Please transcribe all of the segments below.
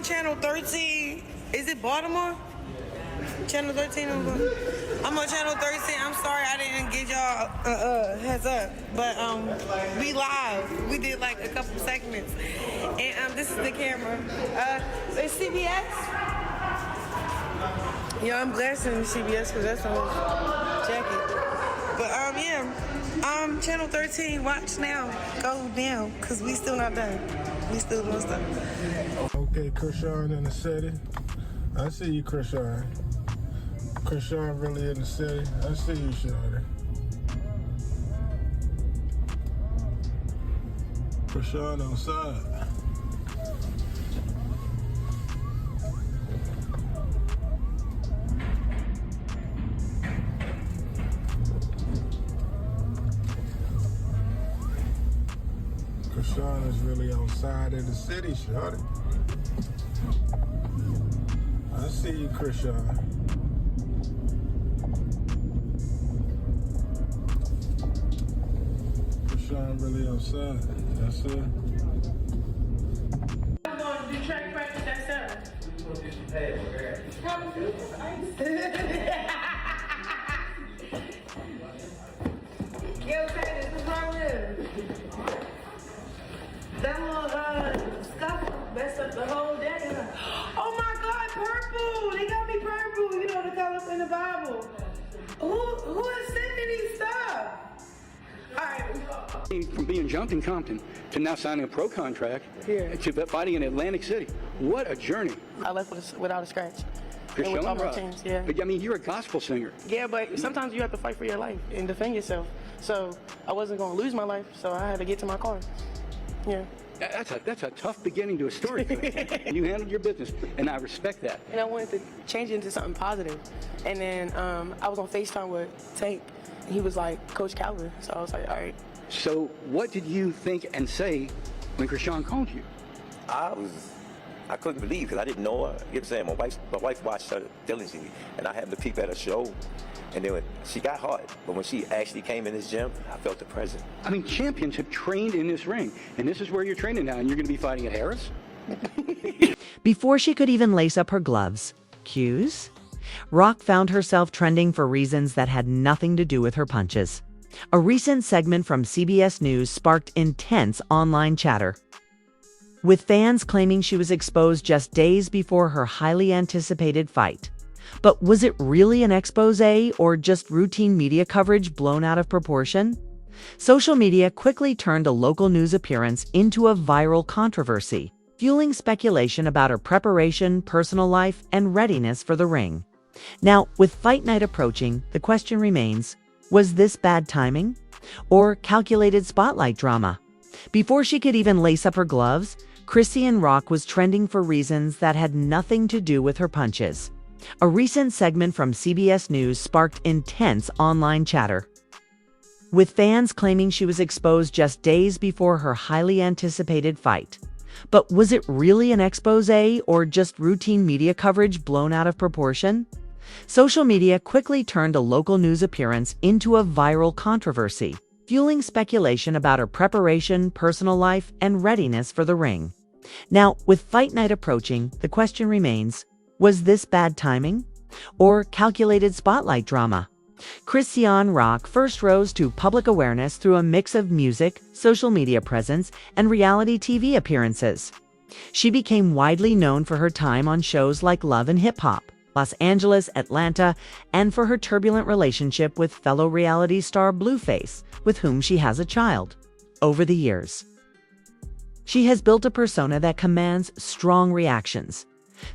channel 13. Is it Baltimore? Channel 13. I'm on channel 13. I'm sorry I didn't give y'all heads up, but we live. We did like a couple segments, and this is the camera. It's CBS. Yeah, I'm blasting CBS because that's on his jacket. But yeah, channel 13. Watch now. Go down because we still not done. We still doing stuff. Okay, Chrisean in the city. I see you, Chrisean. Chrisean really in the city. I see you, Shawty. Chrisean outside. Chrisean is really outside in the city, Shawty. I see you, Chrisean. Chrisean really outside. That's it. I'm going to do track practice at 7. We're going to do some pads, okay? Yo, Taylor, what's wrong with him? That little scuffle messed up the whole day. Oh my God, purple! They got me purple. You know the color in the Bible. Who is sending these stuff? All right. From being jumped in Compton to now signing a pro contract to fighting in Atlantic City. What a journey. I left without a scratch. You're And with all showing my up. chains, yeah. But I mean, you're a gospel singer. Yeah, but sometimes you have to fight for your life and defend yourself. So I wasn't going to lose my life, so I had to get to my car. Yeah. That's a tough beginning to a story. You handled your business, and I respect that. And I wanted to change it into something positive. And then I was on FaceTime with Tank, and he was like, Coach Calvin. So I was like, all right. So what did you think and say when Chrisean called you? I couldn't believe because I didn't know her. You know what I'm saying? My wife watched her diligently, and I happened to peep at her show. And then she got hard, but when she actually came in this gym, I felt the presence. I mean, champions have trained in this ring, and this is where you're training now, and you're going to be fighting at Harris? Before she could even lace up her gloves, cues? Rock found herself trending for reasons that had nothing to do with her punches. A recent segment from CBS News sparked intense online chatter, with fans claiming she was exposed just days before her highly anticipated fight. But was it really an expose or just routine media coverage blown out of proportion? Social media quickly turned a local news appearance into a viral controversy, fueling speculation about her preparation, personal life, and readiness for the ring. Now, with fight night approaching, the question remains, was this bad timing or calculated spotlight drama? Before she could even lace up her gloves, Chrisean Rock was trending for reasons that had nothing to do with her punches. A recent segment from CBS News sparked intense online chatter, with fans claiming she was exposed just days before her highly anticipated fight. But was it really an expose or just routine media coverage blown out of proportion? Social media quickly turned a local news appearance into a viral controversy, fueling speculation about her preparation, personal life, and readiness for the ring. Now, with fight night approaching, the question remains, was this bad timing or calculated spotlight drama? Chrisean Rock first rose to public awareness through a mix of music, social media presence, and reality TV appearances. She became widely known for her time on shows like Love and Hip Hop, Los Angeles, Atlanta, and for her turbulent relationship with fellow reality star Blueface, with whom she has a child. Over the years, she has built a persona that commands strong reactions.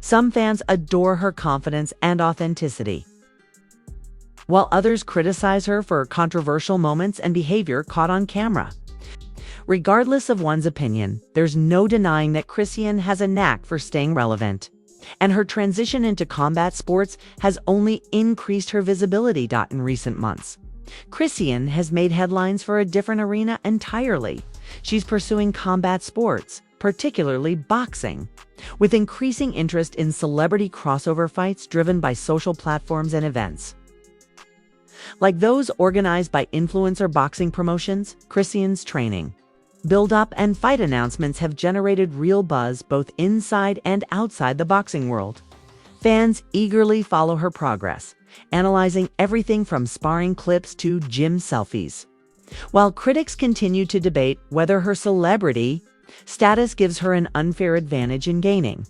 Some fans adore her confidence and authenticity, while others criticize her for controversial moments and behavior caught on camera. Regardless of one's opinion, there's no denying that Chrisean has a knack for staying relevant, and her transition into combat sports has only increased her visibility. In recent months, Chrisean has made headlines for a different arena entirely. She's pursuing combat sports, particularly boxing, with increasing interest in celebrity crossover fights driven by social platforms and events, like those organized by influencer boxing promotions. Chrisean's training build-up, and fight announcements have generated real buzz both inside and outside the boxing world. Fans eagerly follow her progress, analyzing everything from sparring clips to gym selfies. While critics continue to debate whether her celebrity status gives her an unfair advantage in gaining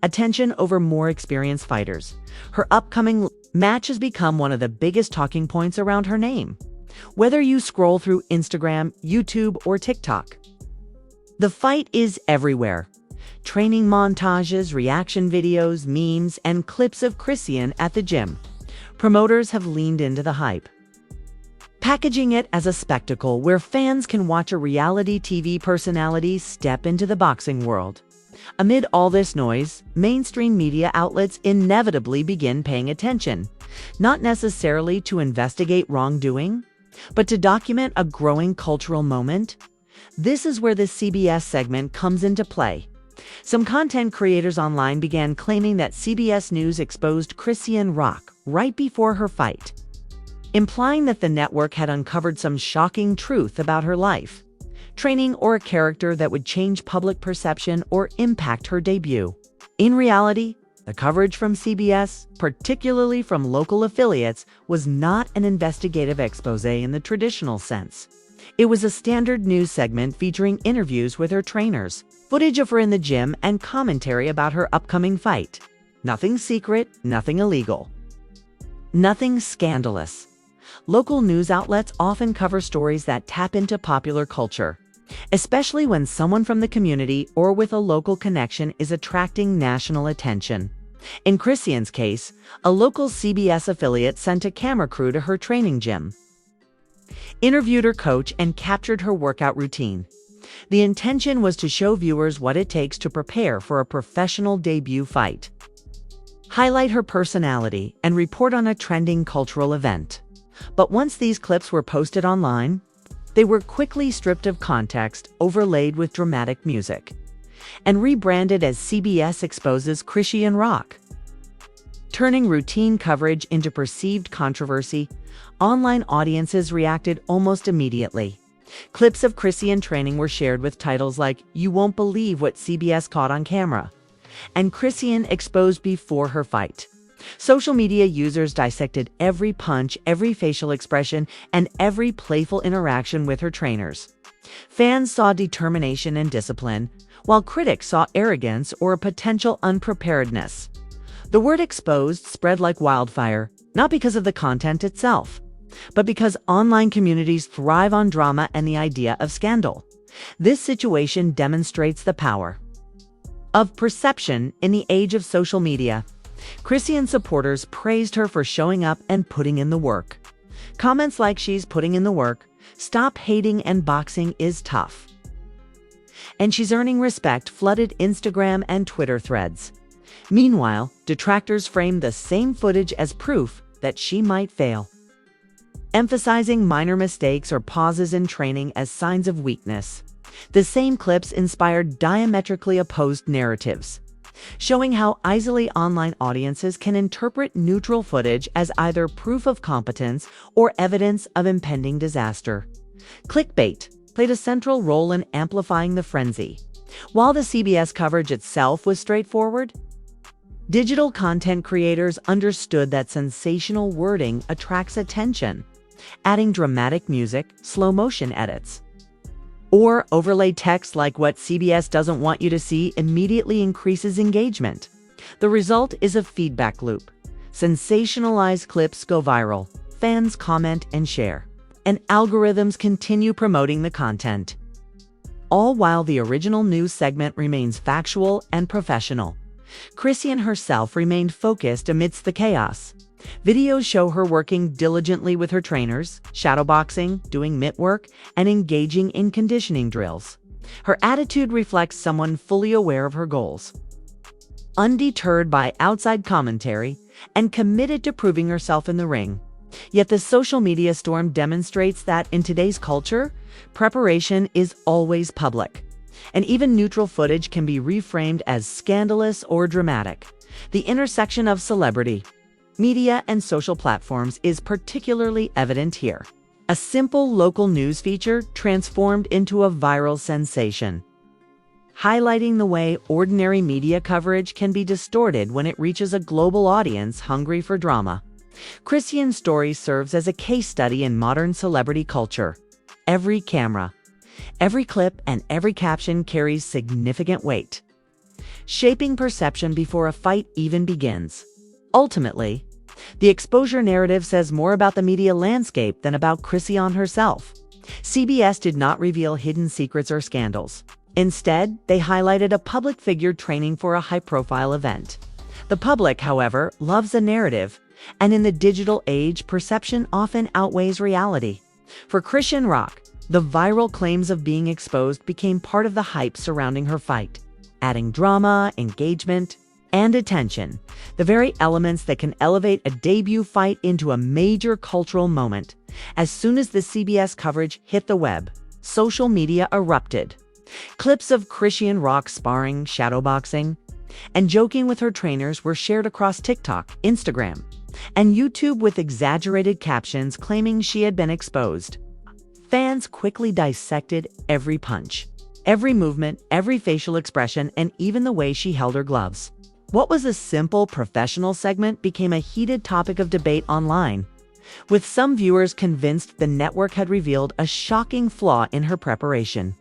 attention over more experienced fighters, her upcoming match has become one of the biggest talking points around her name. Whether you scroll through Instagram, YouTube, or TikTok, the fight is everywhere. Training montages, reaction videos, memes, and clips of Chrisean at the gym. Promoters have leaned into the hype, packaging it as a spectacle where fans can watch a reality TV personality step into the boxing world. Amid all this noise, mainstream media outlets inevitably begin paying attention, not necessarily to investigate wrongdoing, but to document a growing cultural moment. This is where the CBS segment comes into play. Some content creators online began claiming that CBS News exposed Chrisean Rock right before her fight, implying that the network had uncovered some shocking truth about her life, training, or a character that would change public perception or impact her debut. In reality, the coverage from CBS, particularly from local affiliates, was not an investigative expose in the traditional sense. It was a standard news segment featuring interviews with her trainers, footage of her in the gym, and commentary about her upcoming fight. Nothing secret, nothing illegal, nothing scandalous. Local news outlets often cover stories that tap into popular culture, especially when someone from the community or with a local connection is attracting national attention. In Chrisean's case, a local CBS affiliate sent a camera crew to her training gym, interviewed her coach, and captured her workout routine. The intention was to show viewers what it takes to prepare for a professional debut fight, highlight her personality, and report on a trending cultural event. But once these clips were posted online, they were quickly stripped of context, overlaid with dramatic music, and rebranded as CBS Exposes Chrisean Rock. Turning routine coverage into perceived controversy, online audiences reacted almost immediately. Clips of Chrisean training were shared with titles like "You Won't Believe What CBS Caught on Camera" and "Chrisean Exposed Before Her Fight." Social media users dissected every punch, every facial expression, and every playful interaction with her trainers. Fans saw determination and discipline, while critics saw arrogance or a potential unpreparedness. The word "exposed" spread like wildfire, not because of the content itself, but because online communities thrive on drama and the idea of scandal. This situation demonstrates the power of perception in the age of social media. Chrisean supporters praised her for showing up and putting in the work. Comments like "She's putting in the work," "Stop hating," and "Boxing is tough," and "She's earning respect" flooded Instagram and Twitter threads. Meanwhile, detractors framed the same footage as proof that she might fail, emphasizing minor mistakes or pauses in training as signs of weakness. The same clips inspired diametrically opposed narratives, showing how easily online audiences can interpret neutral footage as either proof of competence or evidence of impending disaster. Clickbait played a central role in amplifying the frenzy. While the CBS coverage itself was straightforward, digital content creators understood that sensational wording attracts attention. Adding dramatic music, slow-motion edits, or overlay text like "What CBS doesn't want you to see" immediately increases engagement. The result is a feedback loop. Sensationalized clips go viral, fans comment and share, and algorithms continue promoting the content, all while the original news segment remains factual and professional. Chrisean herself remained focused amidst the chaos. Videos show her working diligently with her trainers, shadowboxing, doing mitt work, and engaging in conditioning drills. Her attitude reflects someone fully aware of her goals, undeterred by outside commentary, and committed to proving herself in the ring. Yet the social media storm demonstrates that in today's culture, preparation is always public, and even neutral footage can be reframed as scandalous or dramatic. The intersection of celebrity, media, and social platforms is particularly evident here. A simple local news feature transformed into a viral sensation, highlighting the way ordinary media coverage can be distorted when it reaches a global audience hungry for drama. Chrisean's story serves as a case study in modern celebrity culture. Every camera, every clip, and every caption carries significant weight, shaping perception before a fight even begins. Ultimately, the exposure narrative says more about the media landscape than about Chrisean herself. CBS did not reveal hidden secrets or scandals. Instead, they highlighted a public figure training for a high-profile event. The public, however, loves a narrative, and in the digital age, perception often outweighs reality. For Chrisean Rock, the viral claims of being exposed became part of the hype surrounding her fight, adding drama, engagement, and attention, the very elements that can elevate a debut fight into a major cultural moment. As soon as the CBS coverage hit the web, social media erupted. Clips of Chrisean Rock sparring, shadowboxing, and joking with her trainers were shared across TikTok, Instagram, and YouTube with exaggerated captions claiming she had been exposed. Fans quickly dissected every punch, every movement, every facial expression, and even the way she held her gloves. What was a simple professional segment became a heated topic of debate online, with some viewers convinced the network had revealed a shocking flaw in her preparation,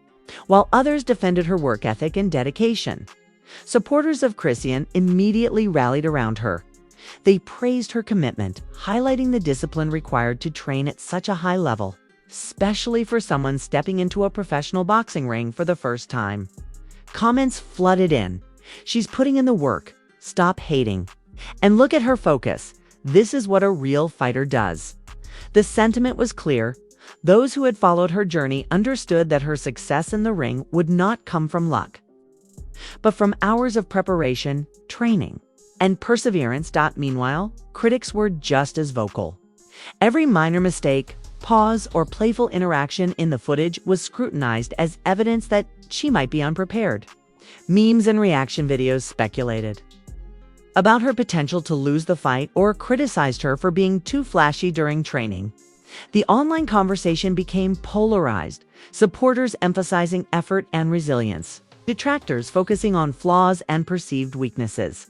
while others defended her work ethic and dedication. Supporters of Chrisean immediately rallied around her. They praised her commitment, highlighting the discipline required to train at such a high level, especially for someone stepping into a professional boxing ring for the first time. Comments flooded in. "She's putting in the work. Stop hating. And look at her focus. This is what a real fighter does." The sentiment was clear. Those who had followed her journey understood that her success in the ring would not come from luck, but from hours of preparation, training, and perseverance. Meanwhile, critics were just as vocal. Every minor mistake, pause, or playful interaction in the footage was scrutinized as evidence that she might be unprepared. Memes and reaction videos speculated about her potential to lose the fight or criticized her for being too flashy during training. The online conversation became polarized, supporters emphasizing effort and resilience, detractors focusing on flaws and perceived weaknesses.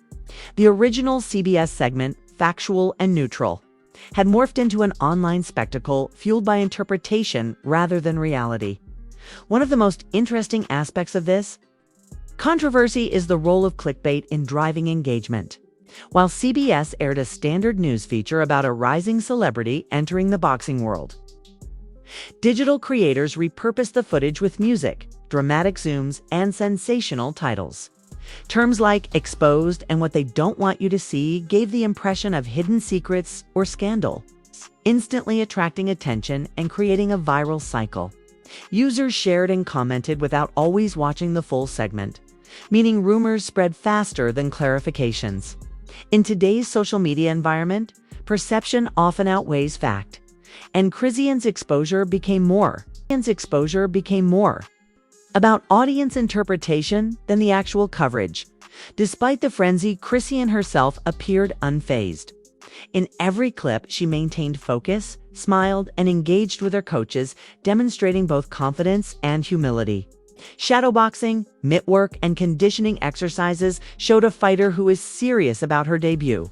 The original CBS segment, factual and neutral, had morphed into an online spectacle fueled by interpretation rather than reality. One of the most interesting aspects of this controversy is the role of clickbait in driving engagement. While CBS aired a standard news feature about a rising celebrity entering the boxing world, digital creators repurposed the footage with music, dramatic zooms, and sensational titles. Terms like exposed and what they don't want you to see gave the impression of hidden secrets or scandal, instantly attracting attention and creating a viral cycle. Users shared and commented without always watching the full segment, meaning rumors spread faster than clarifications. In today's social media environment, perception often outweighs fact, and Chrisean's exposure became more about audience interpretation than the actual coverage. Despite the frenzy, Chrisean herself appeared unfazed. In every clip, she maintained focus, smiled, and engaged with her coaches, demonstrating both confidence and humility. Shadowboxing, mitt work, and conditioning exercises showed a fighter who is serious about her debut.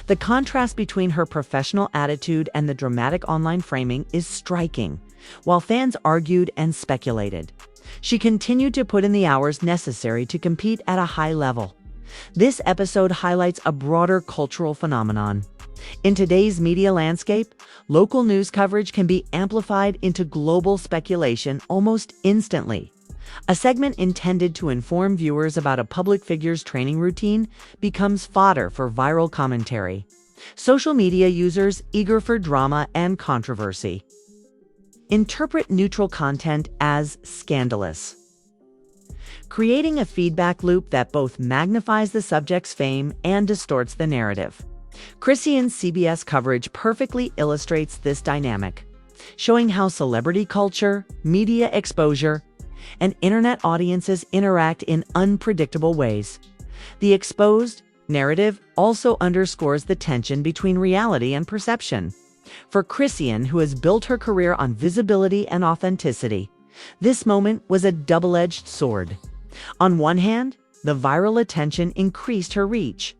The contrast between her professional attitude and the dramatic online framing is striking. While fans argued and speculated, she continued to put in the hours necessary to compete at a high level. This episode highlights a broader cultural phenomenon. In today's media landscape, local news coverage can be amplified into global speculation almost instantly. A segment intended to inform viewers about a public figure's training routine becomes fodder for viral commentary. Social media users eager for drama and controversy interpret neutral content as scandalous, creating a feedback loop that both magnifies the subject's fame and distorts the narrative. Chrisean's CBS coverage perfectly illustrates this dynamic, showing how celebrity culture, media exposure, and internet audiences interact in unpredictable ways. The exposed narrative also underscores the tension between reality and perception. For Chrisean, who has built her career on visibility and authenticity, this moment was a double-edged sword. On one hand, the viral attention increased her reach,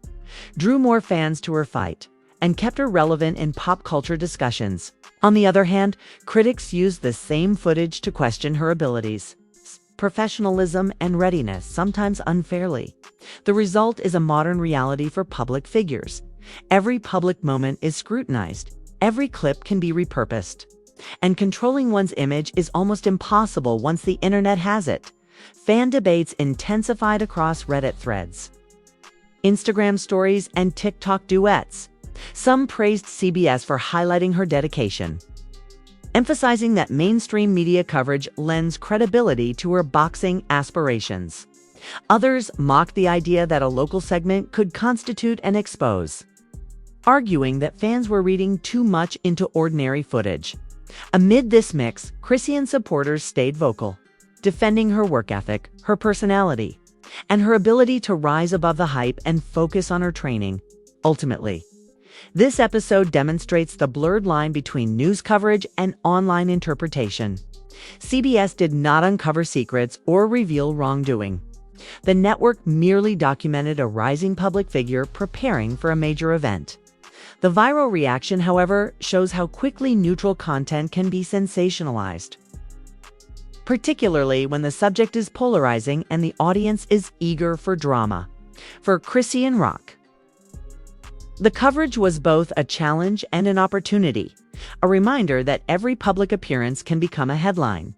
drew more fans to her fight, and kept her relevant in pop culture discussions. On the other hand, critics used the same footage to question her abilities, professionalism, and readiness, sometimes unfairly. The result is a modern reality for public figures. Every public moment is scrutinized. Every clip can be repurposed. And controlling one's image is almost impossible once the internet has it. Fan debates intensified across Reddit threads, Instagram stories, and TikTok duets. Some praised CBS for highlighting her dedication, emphasizing that mainstream media coverage lends credibility to her boxing aspirations. Others mocked the idea that a local segment could constitute an expose, arguing that fans were reading too much into ordinary footage. Amid this mix, Chrisean supporters stayed vocal, defending her work ethic, her personality, and her ability to rise above the hype and focus on her training. Ultimately, this episode demonstrates the blurred line between news coverage and online interpretation. CBS did not uncover secrets or reveal wrongdoing. The network merely documented a rising public figure preparing for a major event. The viral reaction, however, shows how quickly neutral content can be sensationalized, particularly when the subject is polarizing and the audience is eager for drama. For Chrisean Rock, the coverage was both a challenge and an opportunity, a reminder that every public appearance can become a headline,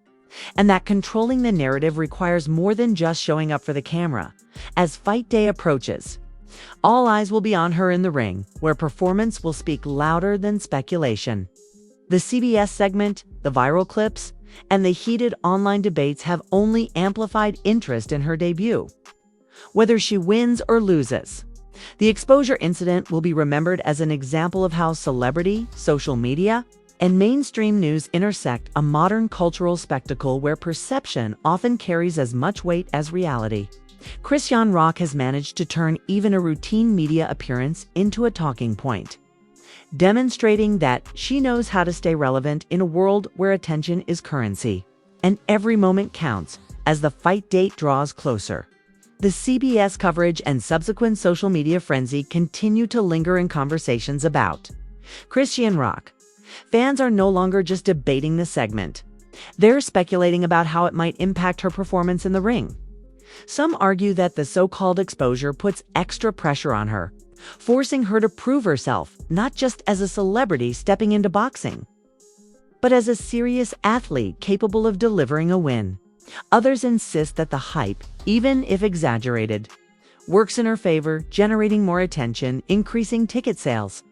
and that controlling the narrative requires more than just showing up for the camera. As fight day approaches, all eyes will be on her in the ring, where performance will speak louder than speculation. The CBS segment, the viral clips, and the heated online debates have only amplified interest in her debut. Whether she wins or loses, the exposure incident will be remembered as an example of how celebrity, social media, and mainstream news intersect, a modern cultural spectacle where perception often carries as much weight as reality. Chrisean Rock has managed to turn even a routine media appearance into a talking point, demonstrating that she knows how to stay relevant in a world where attention is currency. And every moment counts as the fight date draws closer. The CBS coverage and subsequent social media frenzy continue to linger in conversations about Chrisean Rock. Fans are no longer just debating the segment. They're speculating about how it might impact her performance in the ring. Some argue that the so-called exposure puts extra pressure on her, forcing her to prove herself not just as a celebrity stepping into boxing, but as a serious athlete capable of delivering a win. Others insist that the hype, even if exaggerated, works in her favor, generating more attention, increasing ticket sales,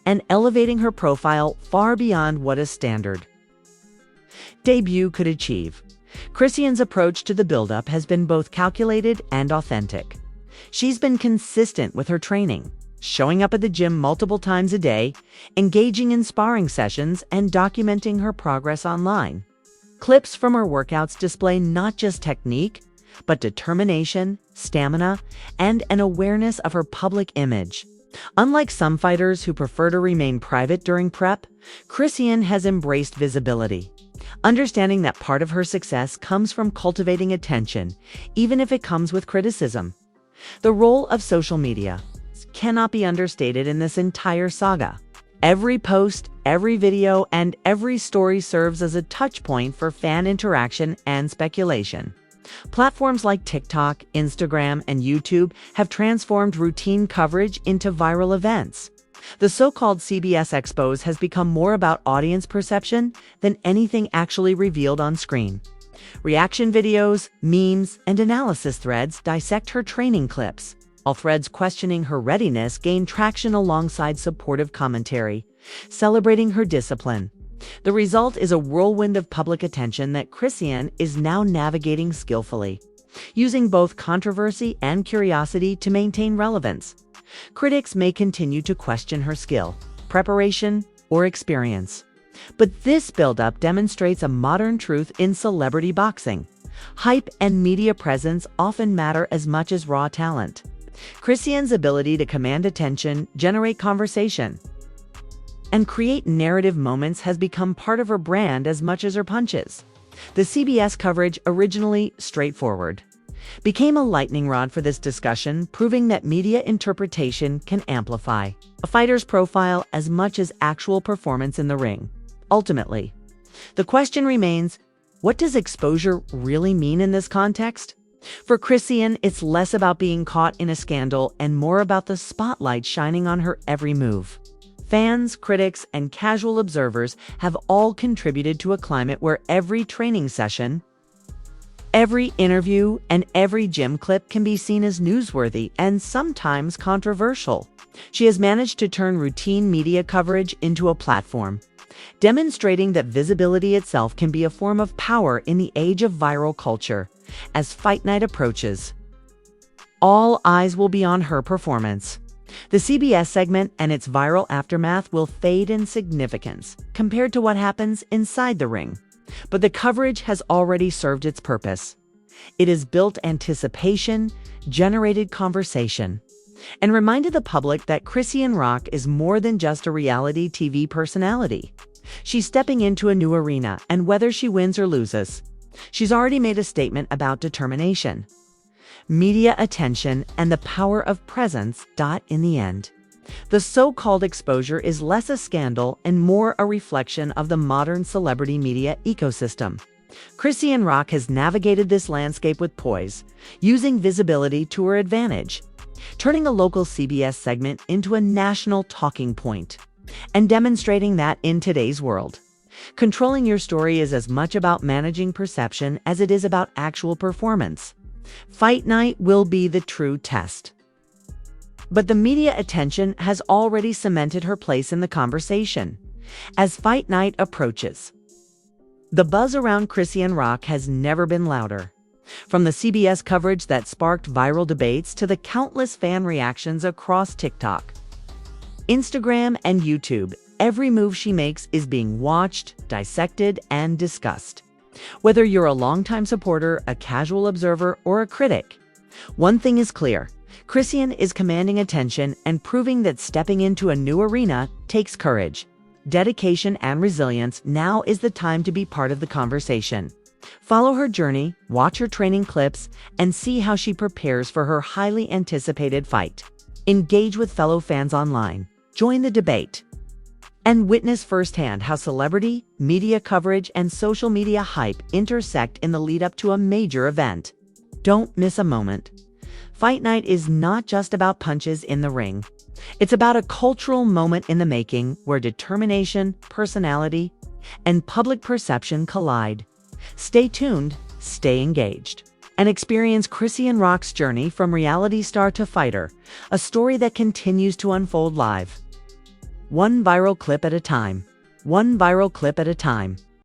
and elevating her profile far beyond what a standard debut could achieve. Chrisean's approach to the build-up has been both calculated and authentic. She's been consistent with her training, showing up at the gym multiple times a day, engaging in sparring sessions, and documenting her progress online. Clips from her workouts display not just technique, but determination, stamina, and an awareness of her public image. Unlike some fighters who prefer to remain private during prep, Chrisean has embraced visibility, understanding that part of her success comes from cultivating attention, even if it comes with criticism. The role of social media cannot be understated in this entire saga. Every post, every video, and every story serves as a touch point for fan interaction and speculation. Platforms like TikTok, Instagram, and YouTube have transformed routine coverage into viral events. The so-called CBS expose has become more about audience perception than anything actually revealed on screen. Reaction videos, memes, and analysis threads dissect her training clips, while threads questioning her readiness gain traction alongside supportive commentary, celebrating her discipline. The result is a whirlwind of public attention that Chrisean is now navigating skillfully, using both controversy and curiosity to maintain relevance. Critics may continue to question her skill, preparation, or experience, but this build-up demonstrates a modern truth in celebrity boxing. Hype and media presence often matter as much as raw talent. Chrisean's ability to command attention, generate conversation, and create narrative moments has become part of her brand as much as her punches. The CBS coverage, originally straightforward, became a lightning rod for this discussion, proving that media interpretation can amplify a fighter's profile as much as actual performance in the ring. Ultimately, the question remains, what does exposure really mean in this context? For Chrisean, it's less about being caught in a scandal and more about the spotlight shining on her every move. Fans, critics, and casual observers have all contributed to a climate where every training session, every interview, and every gym clip can be seen as newsworthy and sometimes controversial. She has managed to turn routine media coverage into a platform, demonstrating that visibility itself can be a form of power in the age of viral culture. As Fight Night approaches, all eyes will be on her performance. The CBS segment and its viral aftermath will fade in significance compared to what happens inside the ring. But the coverage has already served its purpose. It has built anticipation, generated conversation, and reminded the public that Chrisean Rock is more than just a reality TV personality. She's stepping into a new arena, and whether she wins or loses, she's already made a statement about determination, media attention, and the power of presence. In the end, the so-called exposure is less a scandal and more a reflection of the modern celebrity media ecosystem. Chrisean Rock has navigated this landscape with poise, using visibility to her advantage, turning a local CBS segment into a national talking point, and demonstrating that in today's world, controlling your story is as much about managing perception as it is about actual performance. Fight Night will be the true test. But the media attention has already cemented her place in the conversation. As Fight Night approaches, the buzz around Chrisean Rock has never been louder. From the CBS coverage that sparked viral debates to the countless fan reactions across TikTok, Instagram, and YouTube, every move she makes is being watched, dissected, and discussed. Whether you're a longtime supporter, a casual observer, or a critic, one thing is clear: Chrisean is commanding attention and proving that stepping into a new arena takes courage, dedication, and resilience. Now is the time to be part of the conversation. Follow her journey, watch her training clips, and see how she prepares for her highly anticipated fight. Engage with fellow fans online, join the debate, and witness firsthand how celebrity, media coverage, and social media hype intersect in the lead-up to a major event. Don't miss a moment. Fight Night is not just about punches in the ring. It's about a cultural moment in the making where determination, personality, and public perception collide. Stay tuned, stay engaged, and experience Chrisean Rock's journey from reality star to fighter, a story that continues to unfold live. One viral clip at a time. One viral clip at a time.